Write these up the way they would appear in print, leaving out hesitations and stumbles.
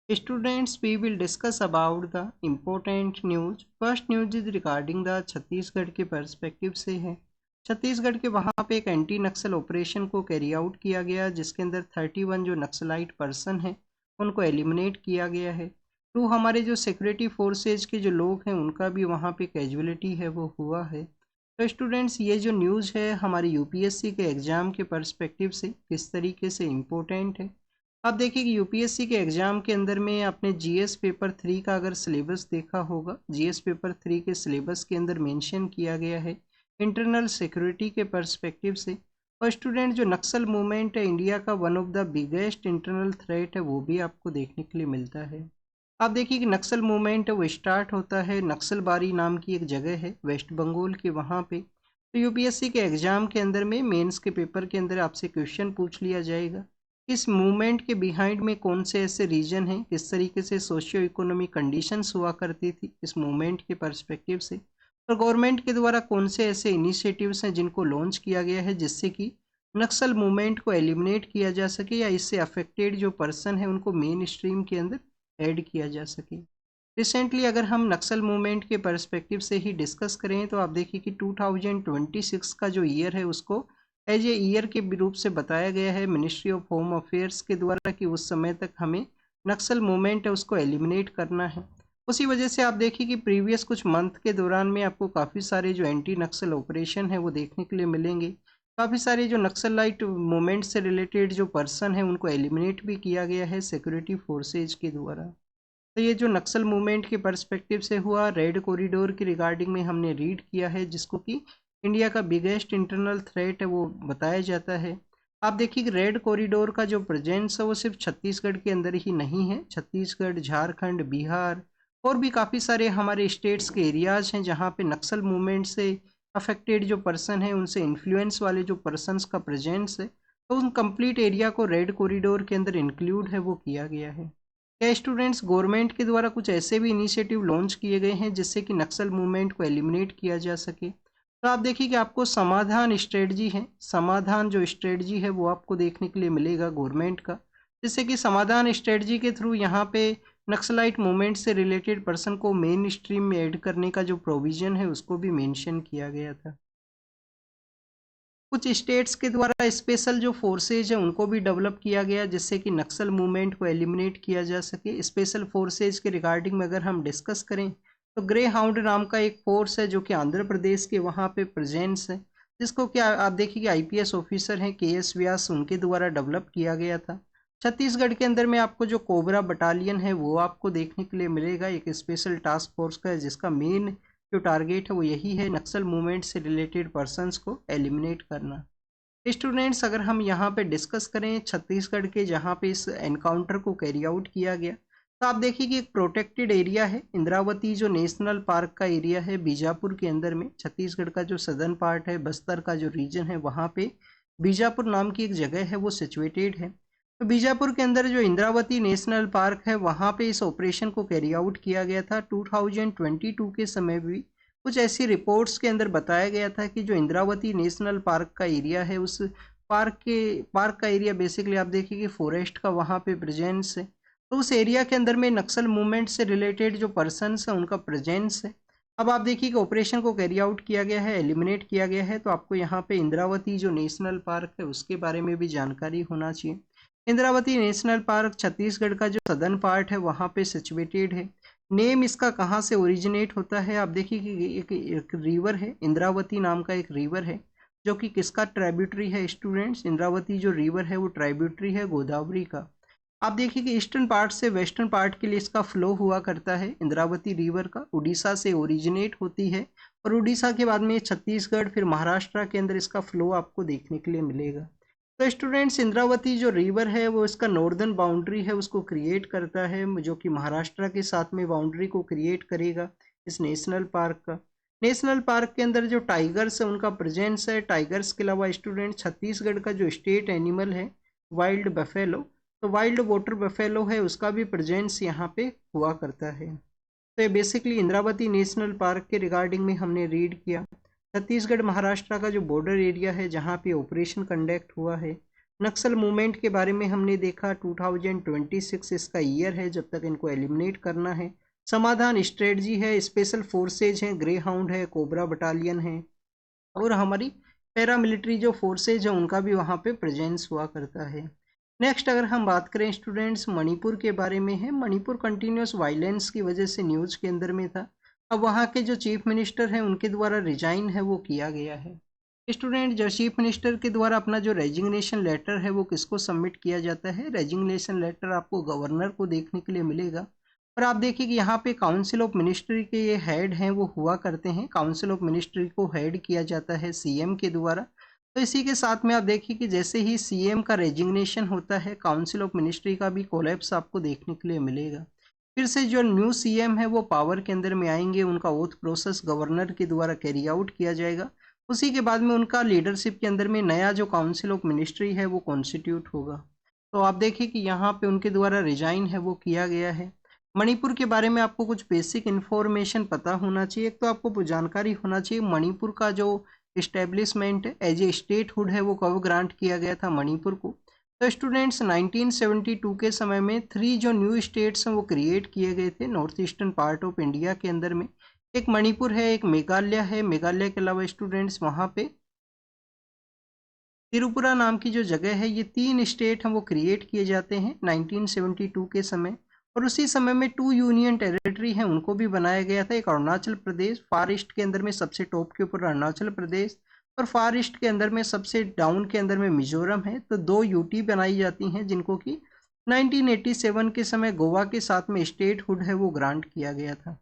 Students, we will discuss about the important news. First news is regarding the Chhattisgarh के perspective से है। छत्तीसगढ़ के वहाँ पे एक एंटी नक्सल ऑपरेशन को कैरी आउट किया गया, जिसके अंदर 31 जो नक्सलाइट पर्सन है उनको एलिमिनेट किया गया है। तो हमारे जो सिक्योरिटी फोर्सेज के जो लोग हैं उनका भी वहाँ पे कैजुअलिटी है वो हुआ है। तो स्टूडेंट्स, ये जो न्यूज़ है हमारे यूपीएससी के एग्ज़ाम के पर्सपेक्टिव से किस तरीके से इम्पोर्टेंट है। आप देखिए कि यूपीएससी के एग्ज़ाम के अंदर में आपने जीएस पेपर 3 का अगर सिलेबस देखा होगा, जीएस पेपर 3 के सिलेबस के अंदर मेंशन किया गया है इंटरनल सिक्योरिटी के पर्सपेक्टिव से। और स्टूडेंट, जो नक्सल मूवमेंट है इंडिया का one of the biggest internal threat है वो भी आपको देखने के लिए मिलता है। आप देखिए कि नक्सल मूवमेंट है वो स्टार्ट होता है नक्सलबारी नाम की एक जगह है वेस्ट बंगाल के वहाँ पे। तो यूपीएससी के एग्ज़ाम के अंदर में मेंस के पेपर के अंदर आपसे क्वेश्चन पूछ लिया जाएगा, इस मूवमेंट के बिहाइंड में कौन से ऐसे रीजन हैं, किस तरीके से सोशियो इकोनॉमिक कंडीशंस हुआ करती थी इस मूवमेंट के पर्सपेक्टिव से, और गवर्नमेंट के द्वारा कौन से ऐसे इनिशिएटिव्स हैं जिनको लॉन्च किया गया है जिससे कि नक्सल मूवमेंट को एलिमिनेट किया जा सके या इससे अफेक्टेड जो पर्सन है उनको मेन स्ट्रीम के अंदर ऐड किया जा सके। रिसेंटली अगर हम नक्सल मूवमेंट के पर्सपेक्टिव से ही डिस्कस करें तो आप देखिए कि 2026 का जो ईयर है उसको एज ए ईयर के रूप से बताया गया है मिनिस्ट्री ऑफ होम अफेयर्स के द्वारा कि उस समय तक हमें नक्सल मूवमेंट है उसको एलिमिनेट करना है। उसी वजह से आप देखिए कि प्रीवियस कुछ मंथ के दौरान में आपको काफ़ी सारे जो एंटी नक्सल ऑपरेशन है वो देखने के लिए मिलेंगे। काफ़ी सारे जो नक्सलाइट मूवमेंट से रिलेटेड जो पर्सन है उनको एलिमिनेट भी किया गया है सिक्योरिटी फोर्सेज के द्वारा। तो ये जो नक्सल मूवमेंट के पर्सपेक्टिव से हुआ, रेड कॉरिडोर की रिगार्डिंग में हमने रीड किया है जिसको कि इंडिया का बिगेस्ट इंटरनल थ्रेट है वो बताया जाता है। आप देखिए कि रेड कॉरिडोर का जो प्रेजेंस है वो सिर्फ छत्तीसगढ़ के अंदर ही नहीं है, छत्तीसगढ़, झारखंड, बिहार और भी काफ़ी सारे हमारे स्टेट्स के एरियाज हैं जहाँ पे नक्सल मूवमेंट से अफेक्टेड जो पर्सन है उनसे इन्फ्लुएंस वाले जो पर्सनस का प्रेजेंस है, तो उन कंप्लीट एरिया को रेड कॉरिडोर के अंदर इंक्लूड है वो किया गया है। क्या स्टूडेंट्स, गवर्नमेंट के द्वारा कुछ ऐसे भी इनिशिएटिव लॉन्च किए गए हैं जिससे कि नक्सल मूवमेंट को एलिमिनेट किया जा सके। तो आप देखिए कि आपको समाधान स्ट्रेटजी है, समाधान जो स्ट्रेटजी है वो आपको देखने के लिए मिलेगा गवर्नमेंट का, जिससे कि समाधान स्ट्रेटजी के थ्रू यहाँ पे नक्सलाइट मूवमेंट से रिलेटेड पर्सन को मेन स्ट्रीम में ऐड करने का जो प्रोविज़न है उसको भी मेंशन किया गया था। कुछ स्टेट्स के द्वारा स्पेशल जो फोर्सेज हैं उनको भी डेवलप किया गया जिससे कि नक्सल मूवमेंट को एलिमिनेट किया जा सके। स्पेशल फोर्सेज के रिगार्डिंग में अगर हम डिस्कस करें तो ग्रे हाउंड नाम का एक फोर्स है जो कि आंध्र प्रदेश के वहाँ पे प्रेजेंस है, जिसको कि आप देखिए कि आईपीएस ऑफिसर हैं के.एस. व्यास, उनके द्वारा डेवलप किया गया था। छत्तीसगढ़ के अंदर में आपको जो कोबरा बटालियन है वो आपको देखने के लिए मिलेगा, एक स्पेशल टास्क फोर्स का है जिसका मेन जो टारगेट है वो यही है नक्सल मूवमेंट से रिलेटेड पर्सनस को एलिमिनेट करना। स्टूडेंट्स, अगर हम यहाँ पे डिस्कस करें छत्तीसगढ़ के जहाँ पे इस एनकाउंटर को कैरी आउट किया गया, तो आप देखिए कि एक प्रोटेक्टेड एरिया है इंद्रावती जो नेशनल पार्क का एरिया है बीजापुर के अंदर में। छत्तीसगढ़ का जो सदर्न पार्ट है, बस्तर का जो रीजन है वहाँ पे बीजापुर नाम की एक जगह है वो सिचुएटेड है। तो बीजापुर के अंदर जो इंद्रावती नेशनल पार्क है वहाँ पे इस ऑपरेशन को कैरी आउट किया गया था। 2022 के समय भी कुछ ऐसी रिपोर्ट्स के अंदर बताया गया था कि जो इंद्रावती नेशनल पार्क का एरिया है उस पार्क का एरिया बेसिकली आप देखिए कि फॉरेस्ट का वहाँ पे प्रेजेंस है। तो उस एरिया के अंदर में नक्सल मूवमेंट से रिलेटेड जो पर्सनस है उनका प्रेजेंस है। अब आप देखिए कि ऑपरेशन को कैरी आउट किया गया है, एलिमिनेट किया गया है, तो आपको यहाँ पे इंद्रावती जो नेशनल पार्क है उसके बारे में भी जानकारी होना चाहिए। इंद्रावती नेशनल पार्क छत्तीसगढ़ का जो सदर्न पार्ट है वहाँ पे सिचुएटेड है। नेम इसका कहाँ से ओरिजिनेट होता है, आप देखिए कि एक रिवर है, इंद्रावती नाम का एक रिवर है जो कि किसका ट्राइब्यूटरी है स्टूडेंट्स। इंद्रावती जो रिवर है वो ट्राइब्यूटरी है गोदावरी का। आप देखिए कि ईस्टर्न पार्ट से वेस्टर्न पार्ट के लिए इसका फ्लो हुआ करता है इंद्रावती रिवर का, उड़ीसा से ओरिजिनेट होती है और उड़ीसा के बाद में छत्तीसगढ़ फिर महाराष्ट्र के अंदर इसका फ्लो आपको देखने के लिए मिलेगा। तो स्टूडेंट्स, इंद्रावती जो रिवर है वो इसका नॉर्दर्न बाउंड्री है उसको क्रिएट करता है, जो कि महाराष्ट्र के साथ में बाउंड्री को क्रिएट करेगा इस नेशनल पार्क का। नेशनल पार्क के अंदर जो टाइगर्स है उनका प्रेजेंस है। टाइगर्स के अलावा स्टूडेंट छत्तीसगढ़ का जो स्टेट एनिमल है वाइल्ड बफेलो, तो वाइल्ड वाटर बफेलो है उसका भी प्रेजेंस यहाँ पे हुआ करता है। तो ये बेसिकली इंद्रावती नेशनल पार्क के रिगार्डिंग में हमने रीड किया। छत्तीसगढ़ महाराष्ट्र का जो बॉर्डर एरिया है जहाँ पे ऑपरेशन कंडक्ट हुआ है नक्सल मूवमेंट के बारे में हमने देखा, 2026 इसका ईयर है जब तक इनको एलिमिनेट करना है। समाधान स्ट्रेटजी है, स्पेशल फोर्सेज हैं, ग्रे हाउंड है, कोबरा बटालियन है, और हमारी पैरामिलिट्री जो फोर्सेज है उनका भी वहाँ पे प्रेजेंस हुआ करता है। नेक्स्ट अगर हम बात करें स्टूडेंट्स, मणिपुर के बारे में है। मणिपुर कंटिन्यूस वायलेंस की वजह से न्यूज़ के अंदर में था। अब वहाँ के जो चीफ मिनिस्टर हैं उनके द्वारा रिजाइन है वो किया गया है। स्टूडेंट, जो चीफ मिनिस्टर के द्वारा अपना जो रेजिग्नेशन लेटर है वो किसको सबमिट किया जाता है? रेजिग्नेशन लेटर आपको गवर्नर को देखने के लिए मिलेगा। और आप देखिए कि यहाँ पे काउंसिल ऑफ मिनिस्ट्री के ये हेड हैं वो हुआ करते हैं। काउंसिल ऑफ मिनिस्ट्री को हेड किया जाता है सीएम के द्वारा। तो इसी के साथ में आप देखिए कि जैसे ही सीएम का रेजिग्नेशन होता है, काउंसिल ऑफ मिनिस्ट्री का भी कोलैप्स आपको देखने के लिए मिलेगा। फिर से जो न्यू सीएम है वो पावर के अंदर में आएंगे, उनका ओथ प्रोसेस गवर्नर के द्वारा कैरी आउट किया जाएगा। उसी के बाद में उनका लीडरशिप के अंदर में नया जो काउंसिल ऑफ मिनिस्ट्री है वो कॉन्स्टिट्यूट होगा। तो आप देखिए कि यहाँ पे उनके द्वारा रिजाइन है वो किया गया है। मणिपुर के बारे में आपको कुछ बेसिक इन्फॉर्मेशन पता होना चाहिए। एक तो आपको जानकारी होना चाहिए मणिपुर का जो इस्टेब्लिशमेंट एज ए स्टेटहुड है वो कब ग्रांट किया गया था मणिपुर को। तो स्टूडेंट्स 1972 के समय में 3 जो न्यू स्टेट्स हैं वो क्रिएट किए गए थे north eastern part of India के अंदर में। एक मणिपुर है, एक मेघालय है। मेघालय के अलावा स्टूडेंट्स वहाँ पे त्रिपुरा नाम की जो जगह है, ये 3 स्टेट हैं वो क्रिएट किए जाते हैं 1972 के समय। और उसी समय में 2 यूनियन टेरिटरी हैं उनको भी बनाया गया था। एक अरुणाचल प्रदेश, फार ईस्ट के अंदर में सबसे टॉप के ऊपर अरुणाचल प्रदेश, और फार ईस्ट के अंदर में सबसे डाउन के अंदर में मिजोरम है। तो 2 यूटी बनाई जाती हैं जिनको कि 1987 के समय गोवा के साथ में स्टेटहुड है वो ग्रांट किया गया था।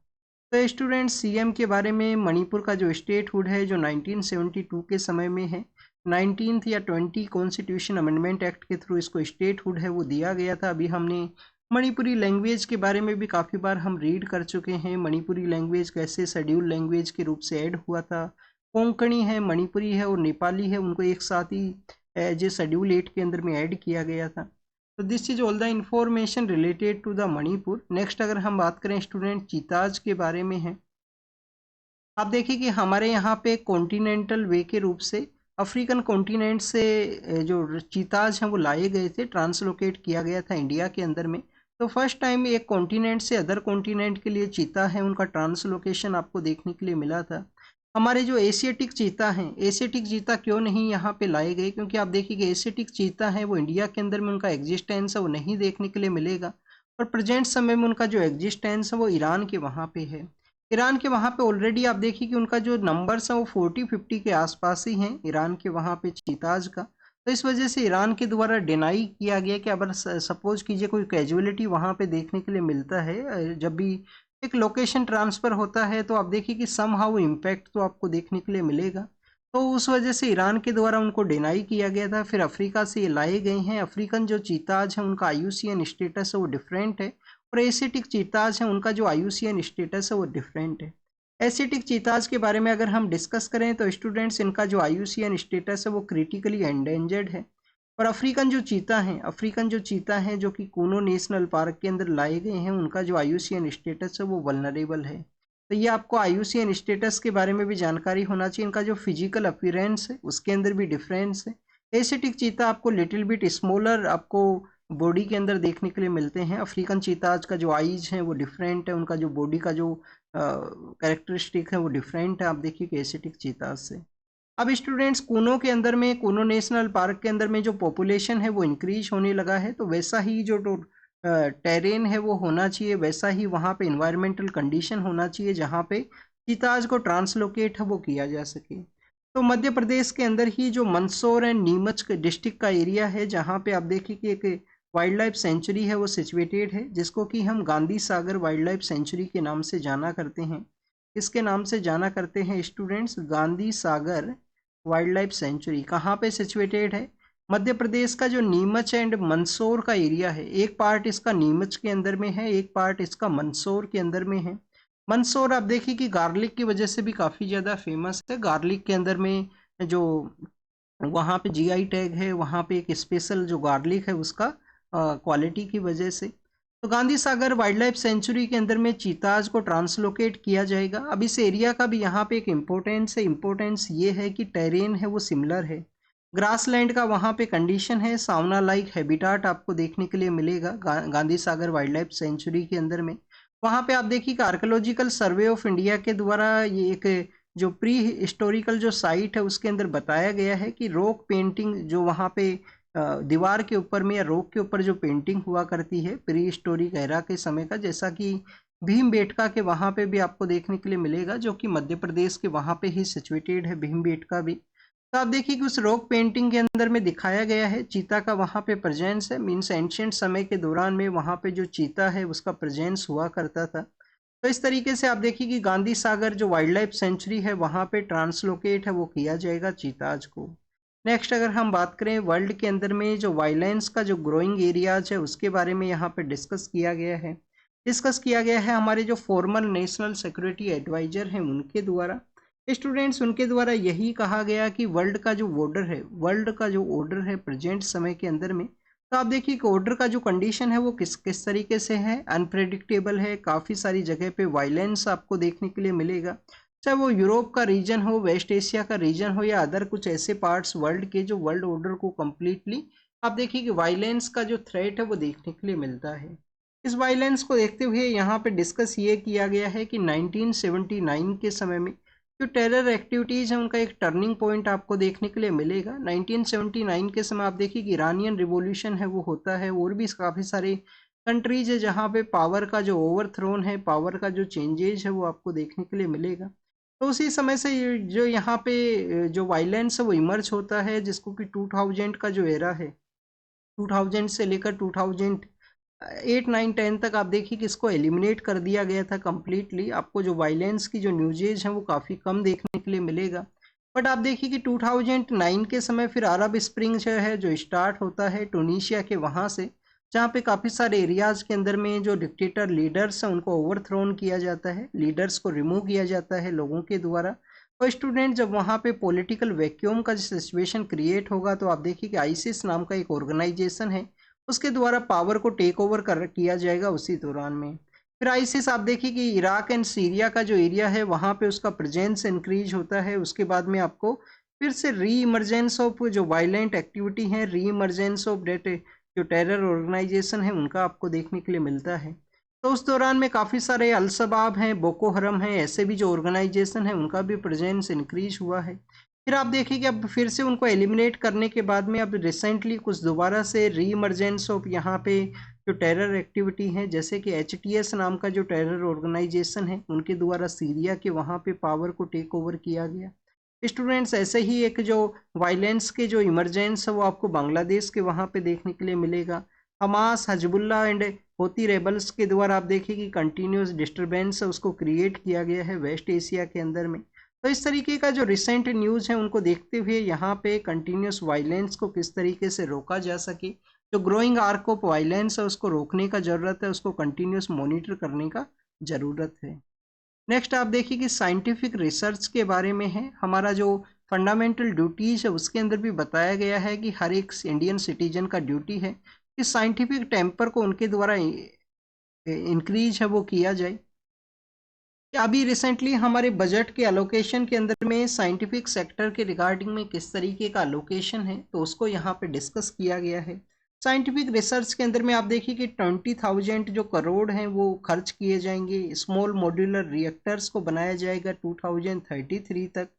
तो स्टूडेंट्स, सीएम के बारे में मणिपुर का जो स्टेटहुड है जो 1972 के समय में है, 19th या 20 कॉन्स्टिट्यूशन अमेंडमेंट एक्ट के थ्रू इसको स्टेटहुड है वो दिया गया था। अभी हमने मणिपुरी लैंग्वेज के बारे में भी काफ़ी बार हम रीड कर चुके हैं। मणिपुरी लैंग्वेज कैसे शेड्यूल लैंग्वेज के रूप से ऐड हुआ था। कोंकणी है, मणिपुरी है और नेपाली है, उनको एक साथ ही एज ए शेड्यूल 8 के अंदर में ऐड किया गया था। तो this is all the information related to the Manipur. Next अगर हम बात करें स्टूडेंट चीताज के बारे में है। आप देखिए कि हमारे यहाँ पे कॉन्टिनेंटल वे के रूप से अफ्रीकन कॉन्टिनेंट से जो चीताज हैं वो लाए गए थे, ट्रांसलोकेट किया गया था इंडिया के अंदर में। तो फर्स्ट टाइम एक कॉन्टिनेंट से अदर कॉन्टिनेंट के लिए चीता है उनका ट्रांसलोकेशन आपको देखने के लिए मिला था। हमारे जो एशियाटिक चीता हैं, एशियाटिक चीता क्यों नहीं यहाँ पे लाए गए? क्योंकि आप देखिए कि एशियाटिक चीता है वो इंडिया के अंदर में उनका एग्जिस्टेंस है वो नहीं देखने के लिए मिलेगा। और प्रेजेंट समय में उनका जो एग्जिस्टेंस है वो ईरान के वहाँ पे है। ईरान के वहाँ पे ऑलरेडी आप देखिए कि उनका जो नंबर्स हैं वो 40-50 के आसपास ही हैं ईरान के वहाँ पे चीताज का। तो इस वजह से ईरान के द्वारा डिनाई किया गया कि अगर सपोज कीजिए कोई कैजुअलिटी वहाँ पे देखने के लिए मिलता है, जब भी एक लोकेशन ट्रांसफ़र होता है तो आप देखिए कि सम हाउ इम्पैक्ट तो आपको देखने के लिए मिलेगा। तो उस वजह से ईरान के द्वारा उनको डिनाई किया गया था। फिर अफ्रीका से ये लाए गए हैं। अफ्रीकन जो चीताज हैं उनका IUCN स्टेटस है वो डिफरेंट है, और एशियाटिक चीताज हैं उनका जो IUCN स्टेटस है वो डिफरेंट है। एशियाटिक चीताज के बारे में अगर हम डिस्कस करें तो स्टूडेंट्स, इनका जो IUCN स्टेटस है वो क्रिटिकली एंडेंजर्ड है। और अफ्रीकन जो चीता हैं जो कि कूनो नेशनल पार्क के अंदर लाए गए हैं, उनका जो IUCN स्टेटस है वो वल्नरेबल है। तो ये आपको IUCN स्टेटस के बारे में भी जानकारी होना चाहिए। इनका जो फिजिकल अपीयरेंस है उसके अंदर भी डिफरेंस है। एशियाटिक चीता आपको लिटिल बिट स्मॉलर आपको बॉडी के अंदर देखने के लिए मिलते हैं। अफ्रीकन चीताज का जो आईज है वो डिफरेंट है, उनका जो बॉडी का जो कैरेक्टरिस्टिक है वो डिफरेंट है। आप देखिए कि एशियाटिक चीताज से। अब स्टूडेंट्स, कूनो के अंदर में, कूनो नेशनल पार्क के अंदर में जो पॉपुलेशन है वो इंक्रीज होने लगा है। तो वैसा ही जो टेरेन है वो होना चाहिए, वैसा ही वहाँ पे इन्वायरमेंटल कंडीशन होना चाहिए जहाँ पे चीताज को ट्रांसलोकेट है वो किया जा सके। तो मध्य प्रदेश के अंदर ही जो मंदसौर एंड नीमच डिस्ट्रिक्ट का एरिया है जहाँ पे आप देखिए कि एक वाइल्ड लाइफ सेंचुरी है वो सिचुएटेड है, जिसको कि हम Gandhi Sagar wild life sanctuary के नाम से जाना करते हैं। इसके नाम से जाना करते हैं students, Gandhi Sagar wild life sanctuary. कहाँ पे सिचुएटेड है? मध्य प्रदेश का जो नीमच एंड मंदसौर का एरिया है, एक पार्ट इसका नीमच के अंदर में है, एक पार्ट इसका मंदसौर के अंदर में है। मंदसौर आप देखिए कि गार्लिक की वजह से भी काफ़ी ज़्यादा फेमस है। गार्लिक के अंदर में जो वहाँ पे GI टैग है, वहाँ पे एक स्पेशल जो गार्लिक है उसका क्वालिटी की वजह से। तो Gandhi Sagar wild life sanctuary के अंदर में चीताज को ट्रांसलोकेट किया जाएगा। अब इस एरिया का भी यहाँ पे एक इम्पोर्टेंस है। इम्पोर्टेंस ये है कि टेरेन है वो सिमिलर है। ग्रासलैंड का वहाँ पे कंडीशन है, सावना लाइक हैबिटाट आपको देखने के लिए मिलेगा Gandhi Sagar wild life sanctuary के अंदर में। वहाँ पे आप देखिए कि आर्कोलॉजिकल सर्वे ऑफ इंडिया के द्वारा ये एक जो प्री हिस्टोरिकल जो साइट है उसके अंदर बताया गया है कि रॉक पेंटिंग जो वहाँ पे दीवार के ऊपर में या रॉक के ऊपर जो पेंटिंग हुआ करती है प्री हिस्टोरिक एरा के समय का, जैसा कि भीमबेटका के वहाँ पे भी आपको देखने के लिए मिलेगा, जो कि मध्य प्रदेश के वहाँ पे ही सिचुएटेड है भीमबेटका भी। तो आप देखिए कि उस रॉक पेंटिंग के अंदर में दिखाया गया है चीता का वहाँ पे प्रेजेंस है, मीन्स एंशियंट समय के दौरान में वहाँ पे जो चीता है उसका प्रेजेंस हुआ करता था। तो इस तरीके से आप देखिए कि गांधी सागर जो वाइल्ड लाइफ सेंचुरी है वहाँ पे ट्रांसलोकेट है वो किया जाएगा चीताज को। नेक्स्ट अगर हम बात करें वर्ल्ड के अंदर में जो वायलेंस का जो ग्रोइंग एरियाज है उसके बारे में यहाँ पे डिस्कस किया गया है हमारे जो फॉर्मर नेशनल सिक्योरिटी एडवाइजर हैं उनके द्वारा। स्टूडेंट्स उनके द्वारा यही कहा गया कि वर्ल्ड का जो ऑर्डर है प्रेजेंट समय के अंदर में, तो आप देखिए कि ऑर्डर का जो कंडीशन है वो किस किस तरीके से है, अनप्रेडिक्टेबल है, काफ़ी सारी जगह पे वायलेंस आपको देखने के लिए मिलेगा, चाहे वो यूरोप का रीजन हो, वेस्ट एशिया का रीजन हो या अदर कुछ ऐसे पार्ट्स वर्ल्ड के जो वर्ल्ड ऑर्डर को कम्प्लीटली आप देखिए कि वायलेंस का जो थ्रेट है वो देखने के लिए मिलता है। इस वायलेंस को देखते हुए यहाँ पे डिस्कस ये किया गया है कि 1979 के समय में जो टेरर एक्टिविटीज़ हैं उनका एक टर्निंग पॉइंट आपको देखने के लिए मिलेगा। 1979 के समय आप देखिए कि ईरानियन रिवॉल्यूशन है वो होता है, और भी काफ़ी सारे कंट्रीज है जहाँ पे पावर का जो ओवरथ्रोन है, पावर का जो चेंजेज है वो आपको देखने के लिए मिलेगा। तो उसी समय से जो यहाँ पे जो वायलेंस है वो इमर्ज होता है, जिसको कि 2000 का जो एरा है, 2000 से लेकर 2008 9 10 तक आप देखिए कि इसको एलिमिनेट कर दिया गया था कम्प्लीटली। आपको जो वायलेंस की जो न्यूजेज हैं वो काफ़ी कम देखने के लिए मिलेगा। बट आप देखिए कि 2009 के समय फिर अरब स्प्रिंग जो है जो स्टार्ट होता है टूनीशिया के वहाँ से, जहाँ पे काफ़ी सारे एरियाज़ के अंदर में जो डिक्टेटर लीडर्स हैं उनको ओवरथ्रोन किया जाता है, लीडर्स को रिमूव किया जाता है लोगों के द्वारा। और स्टूडेंट जब वहाँ पे पॉलिटिकल वैक्यूम का सिचुएशन क्रिएट होगा तो आप देखिए कि आईसिस नाम का एक ऑर्गेनाइजेशन है उसके द्वारा पावर को टेक ओवर कर किया जाएगा उसी दौरान में। फिर आईसिस आप देखिए कि इराक एंड सीरिया का जो एरिया है वहाँ पे उसका प्रेजेंस इंक्रीज होता है। उसके बाद में आपको फिर से री इमरजेंस ऑफ जो वायलेंट एक्टिविटी है, री इमरजेंस ऑफ डेट जो टेरर ऑर्गेनाइजेशन है उनका आपको देखने के लिए मिलता है। तो उस दौरान में काफ़ी सारे अलशबाब हैं, बोको हरम हैं, ऐसे भी जो ऑर्गेनाइजेशन है उनका भी प्रेजेंस इंक्रीज हुआ है। फिर आप देखिए कि अब फिर से उनको एलिमिनेट करने के बाद में अब रिसेंटली कुछ दोबारा से री इमरजेंस ऑफ यहाँ पे जो टेरर एक्टिविटी है, जैसे कि HTS नाम का जो टेरर ऑर्गेनाइजेशन है उनके द्वारा सीरिया के वहाँ पे पावर को टेक ओवर किया गया। स्टूडेंट्स ऐसे ही एक जो वायलेंस के जो इमरजेंस है वो आपको बांग्लादेश के वहाँ पे देखने के लिए मिलेगा। हमास, हजबुल्ला एंड होती रेबल्स के द्वारा आप देखिए कि कंटिन्यूस डिस्टरबेंस है उसको क्रिएट किया गया है वेस्ट एशिया के अंदर में। तो इस तरीके का जो रिसेंट न्यूज़ है उनको देखते हुए यहाँ पे कंटिन्यूस वायलेंस को किस तरीके से रोका जा सके, जो ग्रोइंग आर्क ऑफ वायलेंस है उसको रोकने का ज़रूरत है, उसको कंटिन्यूस मॉनिटर करने का ज़रूरत है। नेक्स्ट आप देखिए कि साइंटिफिक रिसर्च के बारे में है। हमारा जो फंडामेंटल ड्यूटीज़ है उसके अंदर भी बताया गया है कि हर एक इंडियन सिटीजन का ड्यूटी है कि साइंटिफिक टेम्पर को उनके द्वारा इंक्रीज है वो किया जाए। अभी रिसेंटली हमारे बजट के अलोकेशन के अंदर में साइंटिफिक सेक्टर के रिगार्डिंग में किस तरीके का अलोकेशन है तो उसको यहाँ पे डिस्कस किया गया है। साइंटिफिक रिसर्च के अंदर में आप देखिए कि 20,000 जो करोड़ हैं वो खर्च किए जाएंगे। स्मॉल मॉड्यूलर रिएक्टर्स को बनाया जाएगा 2033 तक।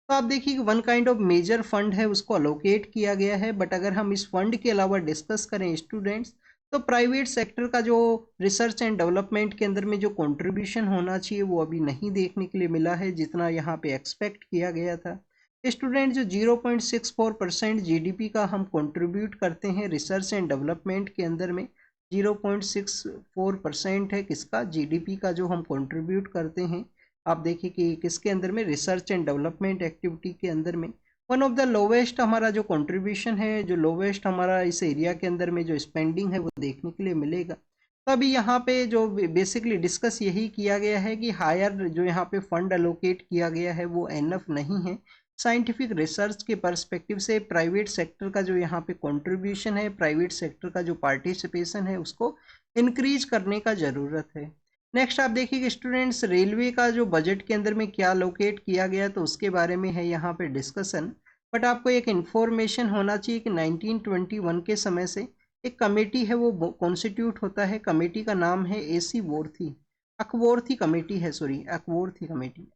तो आप देखिए कि one kind of major fund है उसको अलोकेट किया गया है। बट अगर हम इस फंड के अलावा डिस्कस करें स्टूडेंट्स, तो प्राइवेट सेक्टर का जो रिसर्च एंड डेवलपमेंट के अंदर में जो कंट्रीब्यूशन होना चाहिए वो अभी नहीं देखने के लिए मिला है जितना यहाँ पे एक्सपेक्ट किया गया था। स्टूडेंट जो 0.64% जीडीपी का हम कंट्रीब्यूट करते हैं रिसर्च एंड डेवलपमेंट के अंदर में, 0.64% है किसका, जीडीपी का जो हम कंट्रीब्यूट करते हैं। आप देखिए कि किसके अंदर में, रिसर्च एंड डेवलपमेंट एक्टिविटी के अंदर में वन ऑफ द लोवेस्ट हमारा जो कंट्रीब्यूशन है, जो लोवेस्ट हमारा इस एरिया के अंदर में जो स्पेंडिंग है वो देखने के लिए मिलेगा। तो अभी यहाँ पे जो बेसिकली डिस्कस यही किया गया है कि हायर जो यहाँ पे फंड एलोकेट किया गया है वो एनफ नहीं है। साइंटिफिक रिसर्च के पर्सपेक्टिव से प्राइवेट सेक्टर का जो यहाँ पे कंट्रीब्यूशन है, प्राइवेट सेक्टर का जो पार्टिसिपेशन है उसको इंक्रीज करने का ज़रूरत है। नेक्स्ट आप देखिए कि स्टूडेंट्स रेलवे का जो बजट के अंदर में क्या लोकेट किया गया तो उसके बारे में है यहाँ पे डिस्कशन। बट आपको एक इन्फॉर्मेशन होना चाहिए कि 1921 के समय से एक कमेटी है वो कॉन्स्टिट्यूट होता है। कमेटी का नाम है एसी वॉर्थी, अकवॉर्थी कमेटी है, सॉरी अकवॉर्थी कमेटी,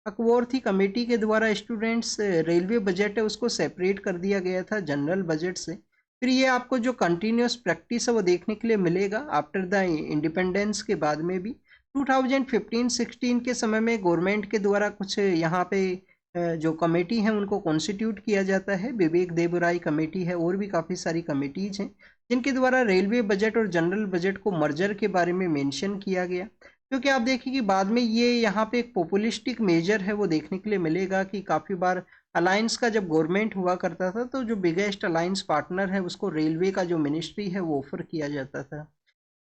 अकवॉर्थी कमेटी के द्वारा स्टूडेंट्स रेलवे बजट है उसको सेपरेट कर दिया गया था जनरल बजट से। फिर ये आपको जो कंटिन्यूस प्रैक्टिस है वो देखने के लिए मिलेगा आफ्टर द इंडिपेंडेंस के बाद में भी। 2015-16 के समय में गवर्नमेंट के द्वारा कुछ यहाँ पे जो कमेटी है उनको कॉन्स्टिट्यूट किया जाता है। विवेक देबराय कमेटी है, और भी काफ़ी सारी कमेटीज हैं जिनके द्वारा रेलवे बजट और जनरल बजट को मर्जर के बारे में मेंशन किया गया। क्योंकि आप देखिए कि बाद में ये यहाँ पे एक पॉपुलिस्टिक मेजर है वो देखने के लिए मिलेगा कि काफ़ी बार अलायंस का जब गवर्नमेंट हुआ करता था तो जो बिगेस्ट अलायंस पार्टनर है उसको रेलवे का जो मिनिस्ट्री है वो ऑफर किया जाता था।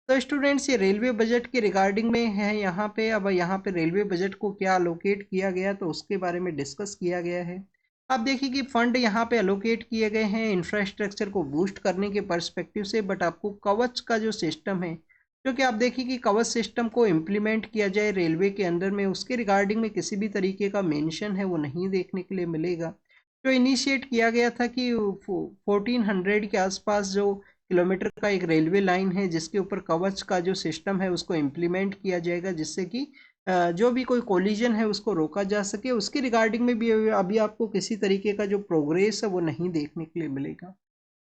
तो स्टूडेंट्स ये रेलवे बजट के रिगार्डिंग में है यहाँ पे। अब यहाँ पे रेलवे बजट को क्या अलोकेट किया गया तो उसके बारे में डिस्कस किया गया है। आप देखिए कि फंड यहाँ पे अलोकेट किए गए हैं इंफ्रास्ट्रक्चर को बूस्ट करने के पर्सपेक्टिव से, बट आपको कवच का जो सिस्टम है, क्योंकि आप देखिए कि कवच सिस्टम को इम्प्लीमेंट किया जाए रेलवे के अंदर में, उसके रिगार्डिंग में किसी भी तरीके का मेंशन है वो नहीं देखने के लिए मिलेगा। जो इनिशिएट किया गया था कि 1400 के आसपास जो किलोमीटर का एक रेलवे लाइन है जिसके ऊपर कवच का जो सिस्टम है उसको इम्प्लीमेंट किया जाएगा, जिससे कि जो भी कोई कोलिजन है उसको रोका जा सके। उसके रिगार्डिंग में भी अभी आपको किसी तरीके का जो प्रोग्रेस है वो नहीं देखने के लिए मिलेगा।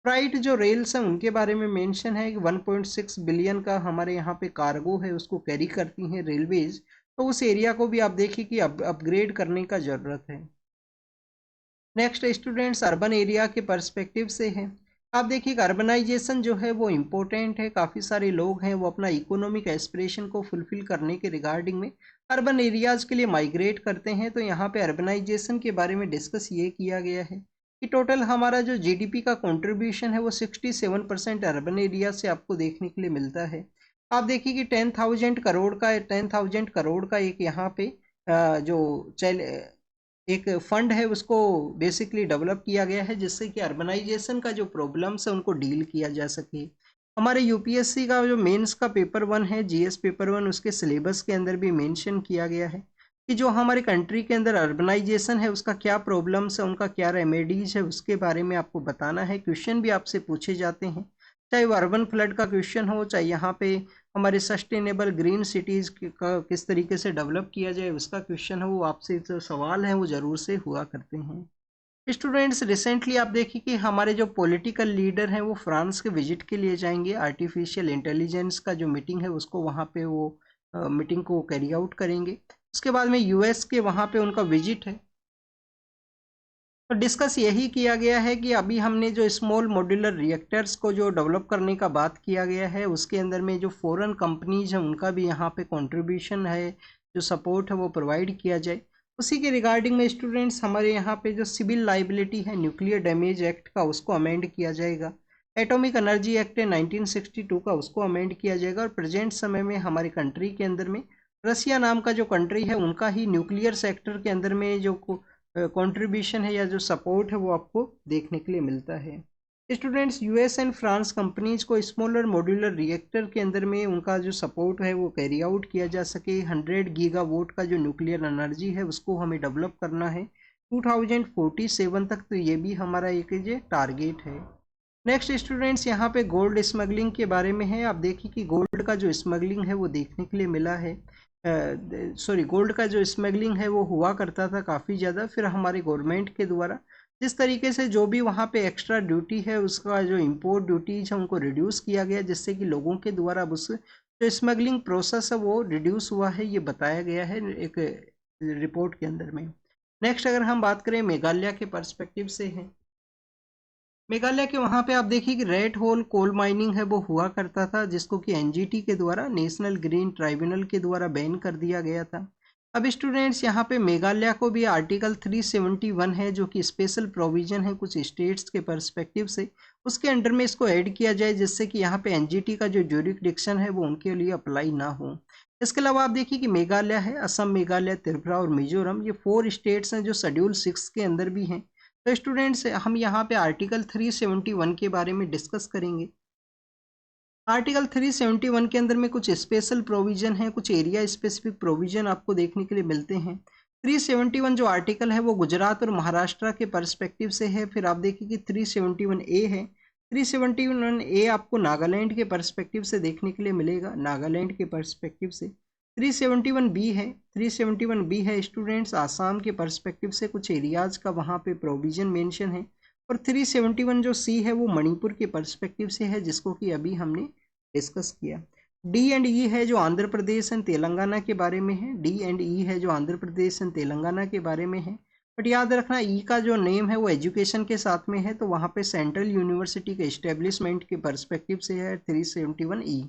फ्राइट जो रेल्स हैं उनके बारे में मेंशन है कि 1.6 बिलियन का हमारे यहाँ पे कार्गो है उसको कैरी करती हैं रेलवेज। तो उस एरिया को भी आप देखिए कि अपग्रेड करने का ज़रूरत है। नेक्स्ट स्टूडेंट्स अर्बन एरिया के पर्सपेक्टिव से है। आप देखिए अर्बनाइजेशन जो है वो इम्पोर्टेंट है। काफ़ी सारे लोग हैं वो अपना इकोनॉमिक एस्पिरेशन को फुलफिल करने के रिगार्डिंग में अर्बन एरियाज के लिए माइग्रेट करते हैं। तो यहाँ पे अर्बनाइजेशन के बारे में डिस्कस ये किया गया है कि टोटल हमारा जो जीडीपी का कंट्रीब्यूशन है वो 67% अर्बन एरिया से आपको देखने के लिए मिलता है। आप देखिए कि 10,000 करोड़ का एक यहाँ पे जो चल एक फंड है उसको बेसिकली डेवलप किया गया है जिससे कि अर्बनाइजेशन का जो प्रॉब्लम्स है उनको डील किया जा सके। हमारे यूपीएससी का जो मेंस का पेपर 1 है, जीएस पेपर 1, उसके सिलेबस के अंदर भी मेंशन किया गया है कि जो हमारे कंट्री के अंदर अर्बनाइजेशन है उसका क्या प्रॉब्लम्स है, उनका क्या रेमेडीज है, उसके बारे में आपको बताना है। क्वेश्चन भी आपसे पूछे जाते हैं, चाहे वो अर्बन फ्लड का क्वेश्चन हो, चाहे यहाँ पे हमारे सस्टेनेबल ग्रीन सिटीज़ का किस तरीके से डेवलप किया जाए उसका क्वेश्चन है, वो आपसे जो सवाल हैं वो ज़रूर से हुआ करते हैं। स्टूडेंट्स रिसेंटली आप देखिए कि हमारे जो पॉलिटिकल लीडर हैं वो फ्रांस के विजिट के लिए जाएंगे। आर्टिफिशियल इंटेलिजेंस का जो मीटिंग है उसको वहाँ पे वो मीटिंग को कैरी आउट करेंगे। उसके बाद में यूएस के वहाँ पे उनका विजिट है। तो डिस्कस यही किया गया है कि अभी हमने जो स्मॉल मॉड्यूलर रिएक्टर्स को जो डेवलप करने का बात किया गया है उसके अंदर में जो फॉरेन कंपनीज हैं उनका भी यहाँ पे कंट्रीब्यूशन है, जो सपोर्ट है वो प्रोवाइड किया जाए। उसी के रिगार्डिंग में स्टूडेंट्स हमारे यहाँ पे जो सिविल लाइबिलिटी है न्यूक्लियर डैमेज एक्ट का उसको अमेंड किया जाएगा। एटॉमिक एनर्जी एक्ट है 1962 का उसको अमेंड किया जाएगा। और प्रेजेंट समय में हमारे कंट्री के अंदर में रसिया नाम का जो कंट्री है उनका ही न्यूक्लियर सेक्टर के अंदर में जो कंट्रीब्यूशन है या जो सपोर्ट है वो आपको देखने के लिए मिलता है। Students US and France companies को स्मॉलर मॉड्यूलर रिएक्टर के अंदर में उनका जो सपोर्ट है वो कैरी आउट किया जा सके। 100 गीगावाट का जो न्यूक्लियर एनर्जी है उसको हमें डेवलप करना है 2047 तक। तो ये भी हमारा एक ये टारगेट है। नेक्स्ट स्टूडेंट्स यहाँ पे गोल्ड स्मगलिंग के बारे में है। आप देखिए कि गोल्ड का जो स्मगलिंग है वो देखने के लिए मिला है, गोल्ड का जो स्मगलिंग है वो हुआ करता था काफ़ी ज़्यादा। फिर हमारे गवर्नमेंट के द्वारा जिस तरीके से जो भी वहाँ पे एक्स्ट्रा ड्यूटी है उसका जो इंपोर्ट ड्यूटीज है उनको रिड्यूस किया गया, जिससे कि लोगों के द्वारा अब उस जो स्मगलिंग प्रोसेस है वो रिड्यूस हुआ है, ये बताया गया है एक रिपोर्ट के अंदर में। नेक्स्ट अगर हम बात करें मेघालय के पर्सपेक्टिव से है। मेघालय के वहाँ पे आप देखिए कि रेड होल कोल माइनिंग है वो हुआ करता था, जिसको कि एनजीटी के द्वारा नेशनल ग्रीन ट्राइब्यूनल के द्वारा बैन कर दिया गया था। अब स्टूडेंट्स यहाँ पे मेघालय को भी आर्टिकल 371 है जो कि स्पेशल प्रोविजन है कुछ स्टेट्स के पर्सपेक्टिव से, उसके अंडर में इसको ऐड किया जाए जिससे कि यहाँ पे एनजीटी का जो ज्यूरिसडिक्शन है वो उनके लिए अप्लाई ना हो। इसके अलावा आप देखिए कि मेघालय है, असम, मेघालय, त्रिपुरा और मिजोरम, ये 4 स्टेट्स हैं जो शेड्यूल 6 के अंदर भी हैं। तो स्टूडेंट्स हम यहाँ पे आर्टिकल 371 के बारे में डिस्कस करेंगे। आर्टिकल 371 के अंदर में कुछ स्पेशल प्रोविजन है, कुछ एरिया स्पेसिफिक प्रोविजन आपको देखने के लिए मिलते हैं। 371 जो आर्टिकल है वो गुजरात और महाराष्ट्र के पर्सपेक्टिव से है। फिर आप देखिए कि 371A है, 371A आपको नागालैंड के पर्सपेक्टिव से देखने के लिए मिलेगा, नागालैंड के पर्सपेक्टिव से। 371B है, 371B है स्टूडेंट्स आसाम के पर्सपेक्टिव से, कुछ एरियाज का वहाँ पे प्रोविजन मेंशन है। और 371 जो C है वो मणिपुर के पर्सपेक्टिव से है, जिसको कि अभी हमने डिस्कस किया। D एंड E है जो आंध्र प्रदेश एंड तेलंगाना के बारे में है, D एंड E है जो आंध्र प्रदेश एंड तेलंगाना के बारे में है। बट याद रखना E का जो नेम है वो एजुकेशन के साथ में है, तो वहाँ पे सेंट्रल यूनिवर्सिटी के इस्टेब्लिशमेंट के पर्सपेक्टिव से है 371E।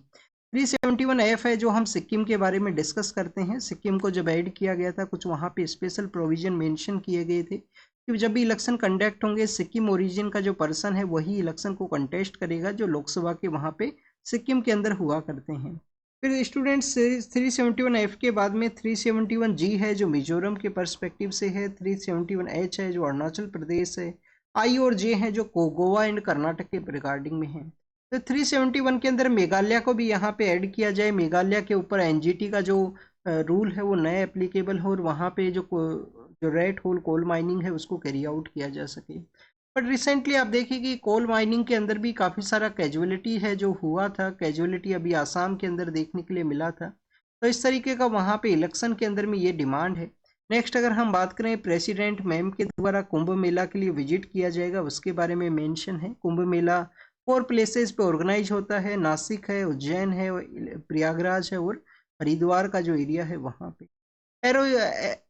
371F है जो हम सिक्किम के बारे में डिस्कस करते हैं। सिक्किम को जब ऐड किया गया था कुछ वहाँ पे स्पेशल प्रोविजन मेंशन किए गए थे कि जब भी इलेक्शन कंडक्ट होंगे सिक्किम ओरिजिन का जो पर्सन है वही इलेक्शन को कंटेस्ट करेगा, जो लोकसभा के वहाँ पे सिक्किम के अंदर हुआ करते हैं। फिर स्टूडेंट्स 371F के बाद में 371G है जो मिजोरम के पर्सपेक्टिव से है, 371H है जो अरुणाचल प्रदेश है, I और J है जो गोवा एंड कर्नाटक के रिगार्डिंग में है। तो 371 के अंदर मेघालय को भी यहाँ पे ऐड किया जाए, मेघालय के ऊपर NGT का जो रूल है वो नए एप्लीकेबल हो और वहाँ पे जो रेड होल कोल माइनिंग है उसको कैरी आउट किया जा सके। बट रिसेंटली आप देखिए कि कोल माइनिंग के अंदर भी काफ़ी सारा कैजुअलिटी है जो हुआ था, कैजुअलिटी अभी आसाम के अंदर देखने के लिए मिला था, तो इस तरीके का वहाँ पे इलेक्शन के अंदर में ये डिमांड है। नेक्स्ट अगर हम बात करें प्रेसिडेंट मैम के द्वारा कुंभ मेला के लिए विजिट किया जाएगा, उसके बारे में मेंशन है। कुंभ मेला 4 प्लेसेस पे ऑर्गेनाइज होता है, नासिक है, उज्जैन है, प्रयागराज है और हरिद्वार का जो एरिया है वहाँ पे।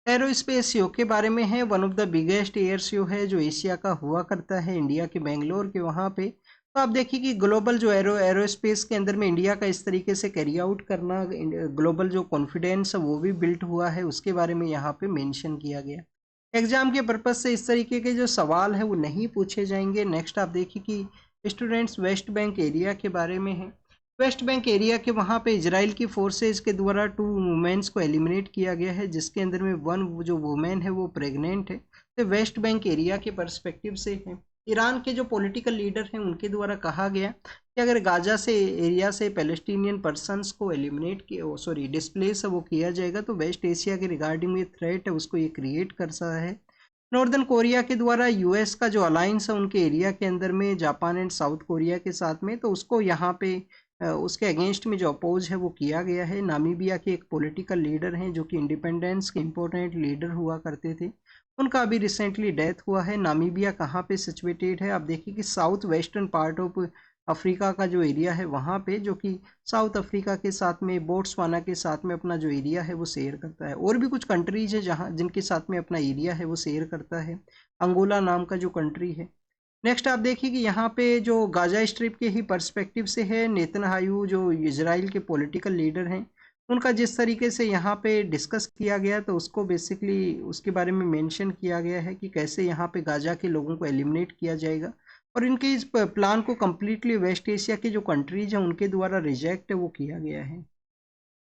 एरोस्पेस शो के बारे में है, one of the biggest air show है जो एशिया का हुआ करता है, इंडिया के बेंगलोर के वहाँ पे। तो आप देखिए कि ग्लोबल जो एरोस्पेस के अंदर में इंडिया का इस तरीके से कैरी आउट करना, ग्लोबल जो कॉन्फिडेंस है वो भी बिल्ट हुआ है, उसके बारे में यहाँ पे मेंशन किया गया। एग्जाम के पर्पज से इस तरीके के जो सवाल है वो नहीं पूछे जाएंगे। नेक्स्ट आप देखिए कि स्टूडेंट्स वेस्ट बैंक एरिया के बारे में है। वेस्ट बैंक एरिया के वहाँ पे इजराइल की फोर्सेज के द्वारा 2 वुमेन्स को एलिमिनेट किया गया है, जिसके अंदर में 1 जो वुमेन है वो प्रेग्नेंट है। तो वेस्ट बैंक एरिया के पर्सपेक्टिव से है। ईरान के जो पॉलिटिकल लीडर हैं उनके द्वारा कहा गया कि अगर गाजा से एरिया से पैलेस्टीनियन पर्सनस को एलिमिनेट डिस्प्लेस वो किया जाएगा तो वेस्ट एशिया के रिगार्डिंग ये थ्रेट है उसको ये क्रिएट कर सकता है। नॉर्दर्न कोरिया के द्वारा यूएस का जो अलायंस है उनके एरिया के अंदर में जापान एंड साउथ कोरिया के साथ में, तो उसको यहाँ पे उसके अगेंस्ट में जो अपोज है वो किया गया है। नामीबिया के एक पॉलिटिकल लीडर हैं जो कि इंडिपेंडेंस के इम्पोर्टेंट लीडर हुआ करते थे, उनका अभी रिसेंटली डेथ हुआ है। नामीबिया कहाँ पे सिचुएटेड है, आप देखिए कि south western part of Africa का जो एरिया है वहाँ पे, जो कि साउथ अफ्रीका के साथ में बोट्सवाना के साथ में अपना जो एरिया है वो शेयर करता है। और भी कुछ कंट्रीज है जहाँ जिनके साथ में अपना एरिया है वो शेयर करता है, अंगोला नाम का जो कंट्री है। नेक्स्ट आप देखिए कि यहाँ पे जो गाजा स्ट्रिप के ही पर्सपेक्टिव से है, नेतन्याहू जो इजराइल के पॉलिटिकल लीडर हैं उनका जिस तरीके से यहाँ पे डिस्कस किया गया तो उसको बेसिकली उसके बारे में मेंशन किया गया है कि कैसे यहाँ पे गाजा के लोगों को एलिमिनेट किया जाएगा, और इनके इस प्लान को कम्प्लीटली वेस्ट एशिया के जो कंट्रीज हैं उनके द्वारा रिजेक्ट वो किया गया है।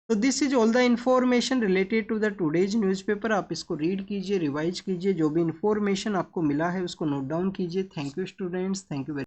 तो this is all the information related to the today's newspaper. आप इसको रीड कीजिए, रिवाइज कीजिए, जो भी इंफॉर्मेशन आपको मिला है उसको नोट डाउन कीजिए। Thank you students, thank you very